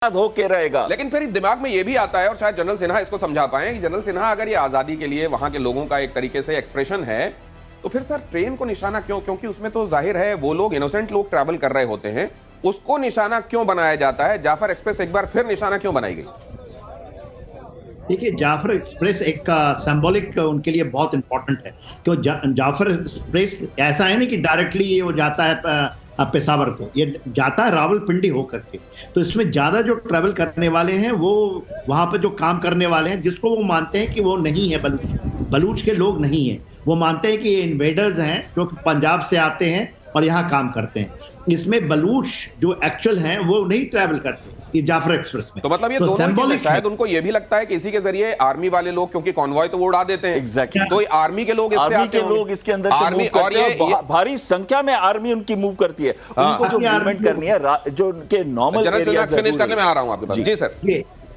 होके रहेगा। लेकिन फिर दिमाग में ये भी आता है, और शायद जनरल सिन्हा इसको समझा पाए, कि जनरल सिन्हा अगर ये आजादी के लिए वहां के लोगों का एक तरीके से एक्सप्रेशन है, तो फिर सर ट्रेन को निशाना क्यों? क्योंकि उसमें तो जाहिर है वो लोग इनोसेंट लोग ट्रैवल कर रहे होते हैं, उसको निशाना क्यों बनाया जाता है? जाफर एक्सप्रेस एक बार फिर निशाना क्यों बनाई गई? देखिए, जाफर एक्सप्रेस एक सिंबॉलिक उनके लिए बहुत इंपॉर्टेंट है, क्यों जाफर एक्सप्रेस ऐसा है ना कि डायरेक्टली ये वो जाता है पेशावर को, ये जाता है रावलपिंडी होकर के। तो इसमें ज्यादा जो ट्रैवल करने वाले हैं वो वहां पर जो काम करने वाले हैं, जिसको वो मानते हैं कि वो नहीं है बलूच के लोग नहीं है, वो मानते हैं कि ये इन्वेडर्स हैं जो पंजाब से आते हैं और यहाँ काम करते हैं। इसमें बलूच जो एक्चुअल हैं वो नहीं ट्रैवल करते ये जाफर एक्सप्रेस में। तो मतलब ये तो दोनों शायद उनको ये भी लगता है कि इसी के जरिए आर्मी वाले लोग, क्योंकि कॉन्वॉय तो वो उड़ा देते हैं, एग्जैक्टली, तो आर्मी के लोग इसके अंदर से मूव करते हैं, भारी संख्या में आर्मी उनकी मूव करती है, उनको जो मूवमेंट करनी है जो उनके नॉर्मल एरिया से फिनिश करने में आ रहा हूं आपके पास। जी सर,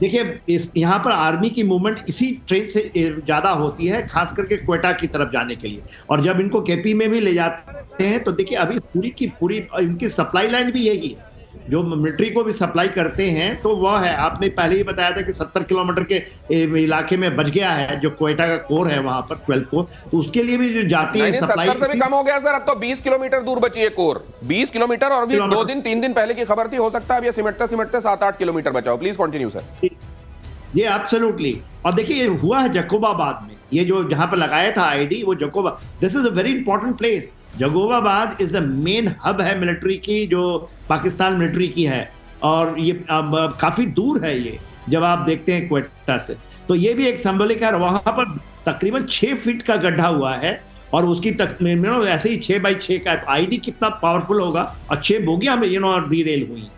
देखिए इस यहाँ पर आर्मी की मूवमेंट इसी ट्रेन से ज्यादा होती है, खास करके क्वेटा की तरफ जाने के लिए। और जब इनको केपी में भी ले जाते हैं तो देखिए अभी पूरी की पूरी इनकी सप्लाई लाइन भी यही है, जो मिलिट्री को भी सप्लाई करते हैं तो वह है। आपने पहले ही बताया था कि 70 किलोमीटर के इलाके में बच गया है जो क्वेटा का कोर है, वहां पर 12 कोर, तो उसके लिए भी जो जाती है सप्लाई 70 से भी कम हो गया सर, अब तो 20 किलोमीटर दूर बची है कोर, 20 किलोमीटर। और अभी 2-3 दिन पहले की खबर थी, हो सकता है अब ये सिमटते सिमटते 7-8 किलोमीटर बचा हो। Please continue sir. ये एब्सोल्युटली। और देखिए ये हुआ है जकोबाबाद में, ये जो जहां पर लगाया था आईडी, वो Jacoba, this is a very important place. Jacobabad is the main hub है मिलिट्री की, जो पाकिस्तान मिलिट्री की है, और ये काफी दूर है ये जब आप देखते हैं क्वेटा से। तो ये भी एक सिंबॉलिक है। वहां पर तकरीबन 6 फीट का गड्ढा हुआ है, और उसकी ऐसे ही 6x6 का। तो आईडी कितना पावरफुल होगा, और 6 बोगियां में रीरेल हुई।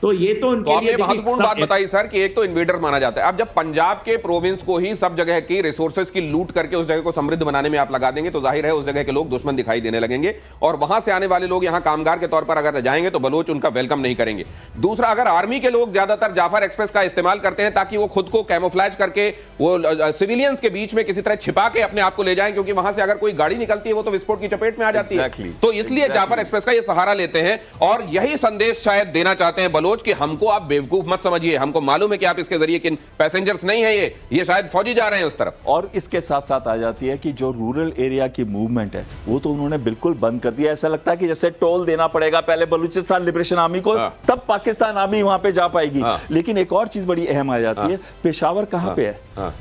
तो ये तो उनके लिए महत्वपूर्ण बात बताई सर कि एक तो इन्वेडर माना जाता है। अब जब पंजाब के प्रोविंस को ही सब जगह की रिसोर्सेज की लूट करके उस जगह को समृद्ध बनाने में आप लगा देंगे, तो जाहिर है उस जगह के लोग दुश्मन दिखाई देने लगेंगे, और वहां से आने वाले लोग यहां कामगार के तौर पर अगर जाएंगे तो बलोच उनका वेलकम नहीं करेंगे। दूसरा, अगर आर्मी के लोग ज्यादातर जाफर एक्सप्रेस का इस्तेमाल करते हैं ताकि वो खुद को कैमोफ्लेज करके वो सिविलियंस के बीच में किसी तरह छिपा के अपने आप को ले जाएं, क्योंकि वहां से अगर कोई गाड़ी निकलती है वो तो विस्फोट की चपेट में आ जाती है, तो इसलिए जाफर एक्सप्रेस का ये सहारा लेते हैं। और यही संदेश शायद देना चाहते हैं बलोच कि हमको आप बेवकूफ मत समझिए, हमको मालूम है कि आप इसके जरिए किन पैसेंजर्स नहीं है, ये शायद फौजी जा रहे हैं उस तरफ। और इसके साथ साथ आ जाती है कि जो रूरल एरिया की मूवमेंट है वो तो उन्होंने बिल्कुल बंद कर दिया। ऐसा लगता है कि जैसे टोल देना पड़ेगा पहले बलूचिस्तान लिबरेशन आर्मी को, तब पाकिस्तान आर्मी वहां पे जा पाएगी। लेकिन एक और चीज बड़ी अहम आ जाती है, पेशावर कहां पे है?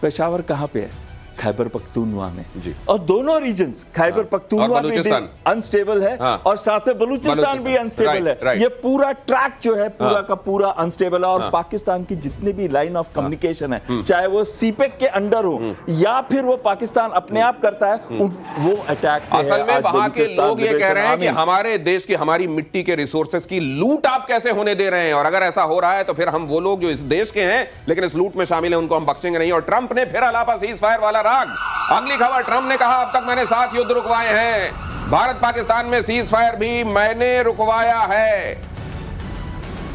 पेशावर कहां पे है? खैबर पख्तूनख्वा में जी। और दोनों रीजन्स खैबर पख्तूनख्वा में भी अनस्टेबल है, और साथ में बलूचिस्तान भी अनस्टेबल है। ये पूरा ट्रैक जो है पूरा का पूरा अनस्टेबल है। और पाकिस्तान की जितने भी लाइन ऑफ कम्युनिकेशन है, चाहे वो सीपेक के अंडर हो या फिर वो पाकिस्तान अपने आप करता है, वो अटैक असल में वहां के लोग ये कह रहे हैं कि हमारे देश की, हमारी मिट्टी के रिसोर्सेज की लूट आप कैसे होने दे रहे हैं, और अगर ऐसा हो रहा है तो फिर हम वो लोग जो इस देश के हैं लेकिन इस लूट में शामिल है उनको हम बख्शेंगे नहीं। और ट्रंप ने फिर अलापा सीज फायर वाला राग। अगली खबर, ट्रंप ने कहा अब तक मैंने 7 युद्ध रुकवाए हैं, भारत पाकिस्तान में सीज फायर भी मैंने रुकवाया है।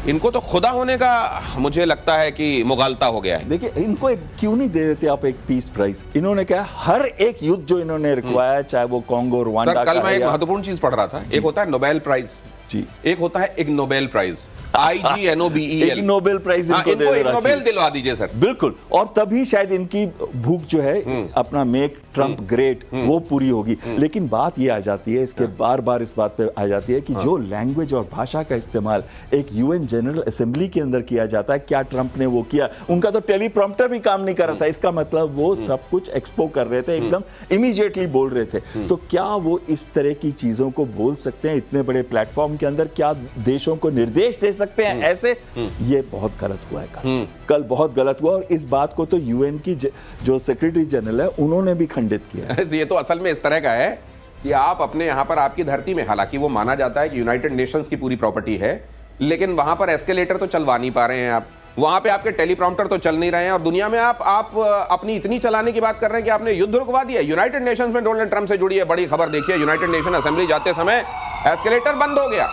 इनको तो खुदा होने का मुझे लगता है कि मुगालता हो गया है। देखिए इनको क्यों नहीं दे देते आप एक पीस प्राइज? इन्होंने कहा हर एक युद्ध जो इन्होंने रुकवाया है, चाहे वो कांगो रवांडा का, कल मैं एक महत्वपूर्ण चीज पढ़ रहा था, एक होता है नोबेल प्राइज जी, एक होता है Ig Nobel prize, IGNOBEL, Nobel prize इनको नोबेल दिलवा दीजिए सर। बिल्कुल, और तभी शायद इनकी भूख जो है अपना मेक ट्रंप ग्रेट वो पूरी होगी। लेकिन बात ये आ जाती है, इसके बार बार इस बात पे आ जाती है कि जो लैंग्वेज और भाषा का इस्तेमाल एक UN जनरल असेंबली के अंदर किया जाता है, क्या ट्रंप ने वो किया? उनका तो टेलीप्रॉम्प्टर भी काम नहीं कर रहा था। इसका मतलब वो सब कुछ एक्सपो कर रहे थे, एकदम इमीडिएटली बोल रहे थे। तो क्या वो इस तरह की चीजों को बोल सकते हैं इतने बड़े प्लेटफॉर्म के अंदर? क्या देशों को निर्देश दे सकते हैं ऐसे? ये बहुत गलत हुआ है कल बहुत गलत हुआ। और इस बात को तो UN की जो सेक्रेटरी जनरल है उन्होंने भी खंडित किया। ये तो असल में इस तरह का है कि आप अपने यहां पर आपकी धरती में, हालांकि वो माना जाता है कि यूनाइटेड नेशंस की पूरी प्रॉपर्टी है, लेकिन वहां पर एस्केलेटर तो चलवा नहीं पा रहे हैं आप, वहां पे आपके टेलीप्रॉम्प्टर तो चल नहीं रहे हैं, और दुनिया में आप अपनी इतनी चलाने की बात कर रहे हैं कि आपने युद्ध रुकवा दिया। यूनाइटेड नेशंस में डोनाल्ड ट्रंप से जुड़ी है बड़ी खबर, देखिए यूनाइटेड नेशन असेंबली जाते समय एस्केलेटर बंद हो गया।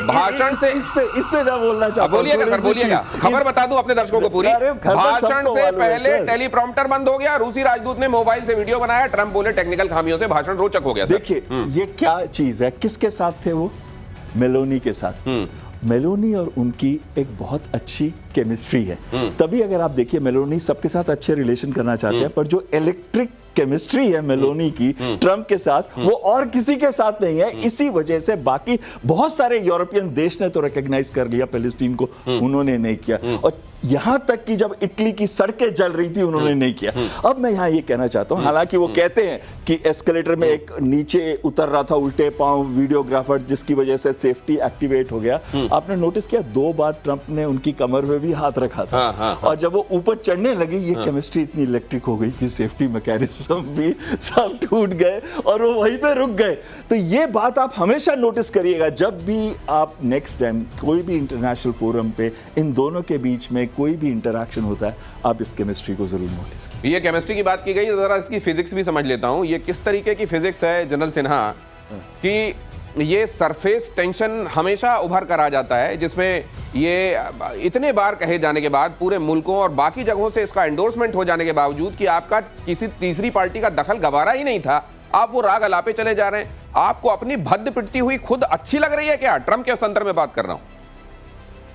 भाषण से इस पे ना बोलना चाहता, बोलिएगा सर, बोलिएगा। खबर बता दूं अपने दर्शकों को पूरी, भाषण से पहले टेलीप्रॉम्प्टर बंद हो गया, रूसी राजदूत ने मोबाइल से वीडियो बनाया, ट्रंप बोले टेक्निकल खामियों से भाषण रोचक हो गया। देखिए ये क्या चीज है, किसके साथ थे वो? मेलोनी के साथ। मेलोनी और उनकी एक बहुत अच्छी केमिस्ट्री है। तभी अगर आप देखिए मेलोनी सबके साथ अच्छे रिलेशन करना चाहते हैं, पर जो इलेक्ट्रिक केमिस्ट्री है मेलोनी की ट्रंप के साथ, वो और किसी के साथ नहीं है। इसी वजह से बाकी बहुत सारे यूरोपियन देश ने तो रिकॉग्नाइज कर लिया पैलेस्टीन को, उन्होंने नहीं किया। और यहां तक कि जब इटली की सड़कें जल रही थी, उन्होंने नहीं किया। अब मैं यहां ये कहना चाहता हूं, हालांकि वो कहते हैं कि एस्केलेटर में एक नीचे उतर रहा था उल्टे पांव वीडियोग्राफर, जिसकी वजह से सेफ्टी एक्टिवेट हो गया। आपने नोटिस किया 2 बार ट्रंप ने उनकी कमर में भी हाथ रखा था। और जब वो ऊपर चढ़ने लगी, ये केमिस्ट्री इतनी इलेक्ट्रिक हो गई कि सेफ्टी मैकेनिज्म भी सब टूट गए और वो वहीं पे रुक गए। तो ये बात आप हमेशा नोटिस करिएगा, जब भी आप नेक्स्ट टाइम कोई भी इंटरनेशनल फोरम पे इन दोनों के बीच में कोई भी इंटरैक्शन होता है, आप इस केमिस्ट्री को जरूर नोटिस कीजिए। ये केमिस्ट्री की बात की गई, जरा इसकी फिजिक्स भी समझ लेता हूं। ये किस तरीके की फिजिक्स है जनरल सिन्हा, कि ये सरफेस टेंशन हमेशा उभर कर आ जाता है, जिसमें ये इतने बार कहे जाने के बाद पूरे मुल्कों और बाकी जगहों से इसका एंडोर्समेंट हो जाने के बावजूद कि आपका किसी तीसरी पार्टी का दखल गवारा ही नहीं था, आप वो राग अलापे चले जा रहे हैं। आपको अपनी भद्द पिटती हुई खुद अच्छी लग रही है क्या? ट्रंप के संदर्भ में बात कर रहा हूं।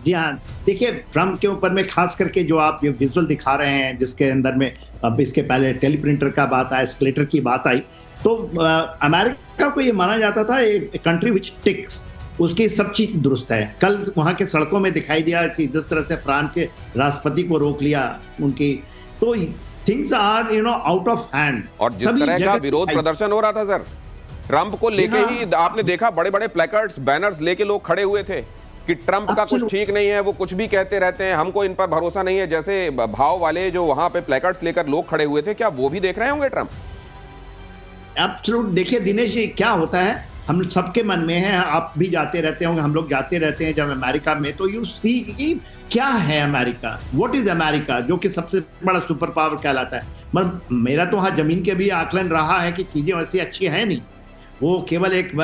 जी हाँ, देखिए ट्रंप के ऊपर में खास करके जो आप ये विजुअल दिखा रहे हैं, जिसके अंदर में अब इसके पहले टेलीप्रिंटर का बात आया, एस्केलेटर की बात आई, तो अमेरिका को ये माना जाता था ए कंट्री विच टिक्स, उसकी सब चीज दुरुस्त है। कल वहां के सड़कों में दिखाई दिया कि जिस तरह से फ्रांस के राष्ट्रपति को रोक लिया उनकी, तो things are out of hand. और जिस तरह का विरोध प्रदर्शन हो रहा था सर, ट्रंप को लेके ही आपने देखा, बड़े बड़े प्लेकार्ड्स बैनर्स लेके लोग खड़े हुए थे कि ट्रंप का कुछ ठीक नहीं है, वो कुछ भी कहते रहते हैं, हमको इन पर भरोसा नहीं है, जैसे भाव वाले जो वहां पे प्लेकार्ड्स लेकर लोग खड़े हुए थे। क्या वो भी देख रहे होंगे ट्रंप? एब्सोल्यूट। देखिए दिनेश, क्या होता है, हम सबके मन में है, आप भी जाते रहते होंगे, हम लोग जाते रहते हैं जब अमेरिका में, तो यू सी कि क्या है अमेरिका, व्हाट इज अमेरिका, जो कि सबसे बड़ा सुपर पावर कहलाता है। मगर मेरा तो वहाँ जमीन के भी आकलन रहा है कि चीजें वैसी अच्छी है नहीं, वो केवल एक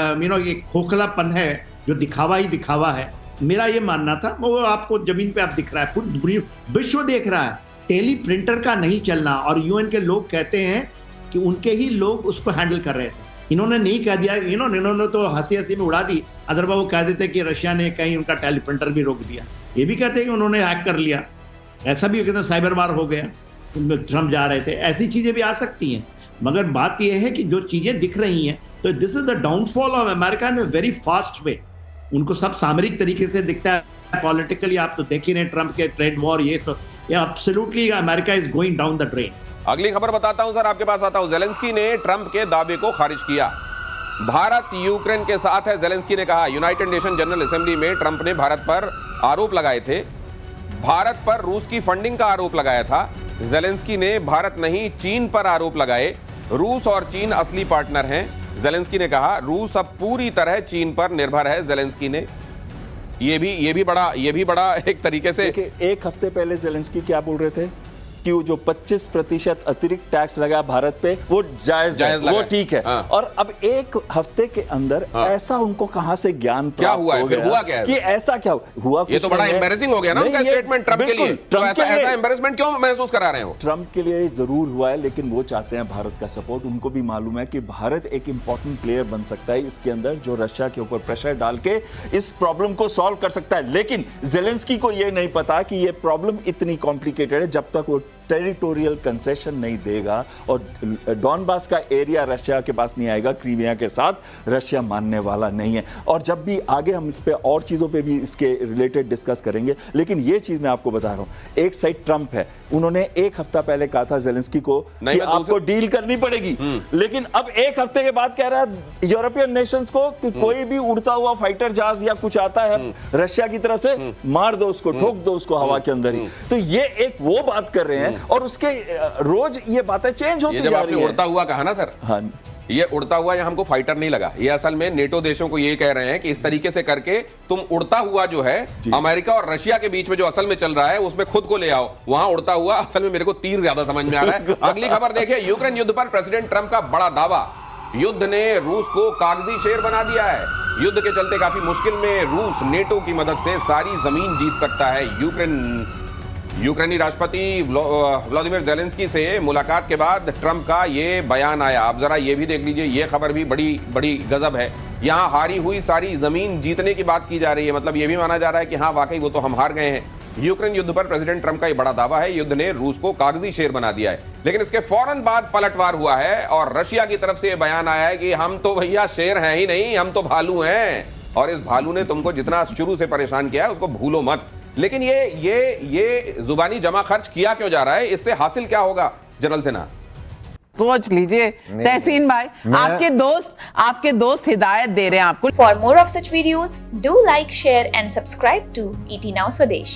एक खोखलापन है, जो दिखावा ही दिखावा है। मेरा ये मानना था, वो आपको जमीन पे आप दिख रहा है, पूरी विश्व देख रहा है, टेली प्रिंटर का नहीं चलना। और यूएन के लोग कहते हैं कि उनके ही लोग उसको हैंडल कर रहे थे, इन्होंने नहीं कह दिया, इन्होंने तो हंसी हंसी में उड़ा दी। अदरवाइज वो कह देते कि रशिया ने कहीं उनका टेलीप्रिंटर भी रोक दिया, ये भी कहते हैं कि उन्होंने हैक कर लिया, ऐसा भी कहते साइबर वार हो गया, ट्रंप जा रहे थे, ऐसी चीजें भी आ सकती हैं। मगर बात यह है कि जो चीजें दिख रही हैं, तो this is the downfall of America in very fast way. उनको सब सामरिक तरीके से दिखता है, पॉलिटिकली आप तो देख ही रहे ट्रंप के ट्रेड वॉर, ये सब, ये absolutely America is going down the drain. अगली खबर बताता हूं सर, आपके पास आता हूं। जेलेंस्की ने ट्रंप के दावे को खारिज किया। भारत यूक्रेन के साथ है, जेलेंस्की ने कहा। यूनाइटेड नेशन जनरल असेंबली में ट्रंप ने भारत पर आरोप लगाए थे, भारत पर रूस की फंडिंग का आरोप लगाया था। जेलेंस्की ने भारत नहीं चीन पर आरोप लगाए, रूस और चीन असली पार्टनर हैं। जेलेंस्की ने कहा रूस अब पूरी तरह चीन पर निर्भर है। जेलेंस्की ने ये भी बड़ा एक तरीके से, एक हफ्ते पहले जेलेंस्की क्या बोल रहे थे कि वो जो 25% अतिरिक्त टैक्स लगा भारत पे, वो जायज है, वो ठीक है। हाँ। और अब एक हफ्ते के अंदर ऐसा उनको कहां से ज्ञान क्या प्राप्त हुआ है, हो फिर गया हुआ क्या है? कि ऐसा क्या हुआ? ये तो बड़ा एम्बैरेसिंग हो गया ना उनका स्टेटमेंट ट्रंप के लिए। तो ऐसा एम्बैरेसमेंट क्यों महसूस करा रहे हो? ट्रंप के लिए जरूर हुआ है, लेकिन वो चाहते हैं भारत का सपोर्ट। उनको भी मालूम है कि भारत एक इंपॉर्टेंट प्लेयर बन सकता है इसके अंदर, जो रशिया के ऊपर प्रेशर डाल के इस प्रॉब्लम को सॉल्व कर सकता है। लेकिन जेलेंस्की को यह नहीं पता कि यह प्रॉब्लम इतनी कॉम्प्लिकेटेड है। जब तक वो टेरिटोरियल कंसेशन नहीं देगा और डॉनबास का एरिया रशिया के पास नहीं आएगा, क्रीमिया के साथ, रशिया मानने वाला नहीं है। और जब भी आगे हम इस पे और चीजों पे भी इसके रिलेटेड डिस्कस करेंगे, लेकिन ये चीज मैं आपको बता रहा हूं, एक साइड ट्रंप है, उन्होंने एक हफ्ता पहले कहा था जेलेंस्की को कि आपको डील करनी पड़ेगी, लेकिन अब एक हफ्ते के बाद कह रहा है यूरोपियन नेशंस को कि कोई भी उड़ता हुआ फाइटर जहाज या कुछ आता है रशिया की तरफ से, मार दो उसको, ठोक दो उसको हवा के अंदर ही। तो ये एक वो बात कर रहे हैं और उसके रोज ये बातें चेंज होती जा रही हैं। जब आपने उड़ता हुआ कहा ना सर, हाँ, ये उड़ता हुआ यहाँ हमको फाइटर नहीं लगा, ये असल में नेटो देशों को ये कह रहे हैं कि इस तरीके से करके तुम उड़ता हुआ जो है अमेरिका और रशिया के बीच में जो असल में चल रहा है उसमें खुद को ले आओ। वहां उड़ता हुआ असल में मेरे को तीर ज्यादा समझ में आ रहा है। अगली खबर देखिए, यूक्रेन युद्ध पर प्रेसिडेंट ट्रंप का बड़ा दावा। युद्ध ने रूस को कागजी शेर बना दिया है। युद्ध के चलते काफी मुश्किल में रूस नेटो की मदद से सारी जमीन जीत सकता है। यूक्रेनी राष्ट्रपति व्लादिमीर जेलेंस्की से मुलाकात के बाद ट्रंप का ये बयान आया। आप जरा ये भी देख लीजिए, ये खबर भी बड़ी गजब है। यहाँ हारी हुई सारी जमीन जीतने की बात की जा रही है, मतलब ये भी माना जा रहा है कि हाँ वाकई वो तो हम हार गए हैं। यूक्रेन युद्ध पर प्रेसिडेंट ट्रंप का यह बड़ा दावा है, युद्ध ने रूस को कागजी शेर बना दिया है। लेकिन इसके फौरन बाद पलटवार हुआ है और रशिया की तरफ से यह बयान आया है कि हम तो भैया शेर हैं ही नहीं, हम तो भालू हैं, और इस भालू ने तुमको जितना शुरू से परेशान किया है उसको भूलो मत। लेकिन ये जुबानी जमा खर्च किया क्यों जा रहा है, इससे हासिल क्या होगा जनरल सिन्हा? सोच लीजिए तहसीन भाई, आपके दोस्त हिदायत दे रहे हैं आपको। For more of such videos, do like, share and subscribe to ET Now Swadesh.